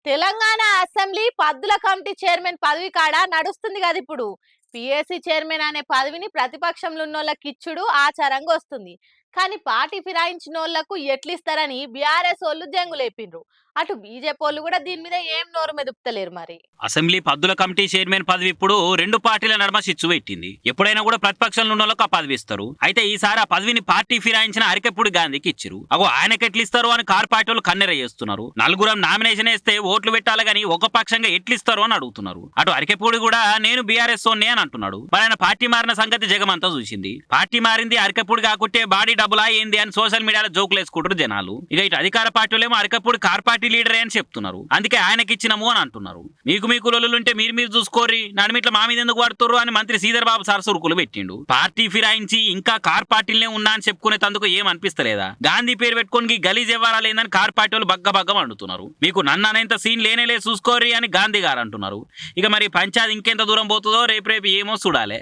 Telangana assembly పద్దుల committee chairman పదవి కాడ నడుస్తుంది కదా ఇప్పుడు. పిఎస్సి చైర్మన్ అనే పదవిని ప్రతిపక్షంలో ఉన్నోళ్ళకి ఇచ్చుడు ఆచారంగా వస్తుంది. కానీ పార్టీ ఫిరాయించినోళ్లకు ఎట్లిస్తారని బీఆర్ఎస్ వాళ్ళు జంగులేపిండ్రు. అటు బీజేపీ వాళ్ళు కూడా దీని మీద ఏం నోరు మెదుపుతలేరు మరి. అసెంబ్లీ పద్దుల కమిటీ చైర్మన్ పదవి ఇప్పుడు రెండు పార్టీల నడుమ చిచ్చు పెట్టింది. ఎప్పుడైనా కూడా ప్రతిపక్షంలో ఉన్న వాళ్ళకి ఆ పదవి ఇస్తారు. అయితే ఈసారి ఆ పదవిని పార్టీ ఫిరాయించిన అరికెప్పుడు గాంధీకి ఇచ్చారు. అగో ఆయనకి ఎట్లిస్తారు అని కార్ పార్టీ వాళ్ళు కన్నెర చేస్తున్నారు. నలుగురం నామినేషన్ వేస్తే ఓట్లు పెట్టాలి గానీ ఒక పక్షంగా ఎట్లిస్తారు అని అడుగుతున్నారు. అటు అరికెప్పుడు కూడా నేను బీఆర్ఎస్ అని అంటున్నాడు. మరి ఆయన పార్టీ మారిన సంగతి జగమంతా చూసింది. పార్టీ మారింది అరికెప్పుడు కాకుంటే బాడీ డబ్బులా ఏంది అని సోషల్ మీడియాలో జోకులు వేసుకుంటారు జనాలు. ఇక ఇటు అధికార పార్టీలేమో అరికెప్పుడు కార్ పార్టీ లీడరే అని చెప్తున్నారు. అందుకే ఆయనకి ఇచ్చినాము అని అంటున్నారు. మీకు లొల్లుంటే మీరు చూసుకోర్రి, నడిమిట్ల మా మీద ఎందుకు పడుతుర్రు అని మంత్రి శ్రీధర్ బాబు సరసురుకులు పెట్టిండు. పార్టీ ఫిరాయించి ఇంకా కార్ పార్టీలనే ఉన్నా అని చెప్పుకునే తందుకు ఏం అనిపిస్తలేదా? గాంధీ పేరు పెట్టుకొని గలీజ్ ఇవ్వాలేదని కార్ పార్టీ వాళ్ళు బగ్గ అంటున్నారు. మీకు నన్ను అనేంత సీన్ లేనేలే చూసుకోర్రి అని గాంధీ గారు అంటున్నారు. ఇక మరి పంచాయతీ ఇంకెంత దూరం పోతుందో రేపు ఏమో చూడాలి.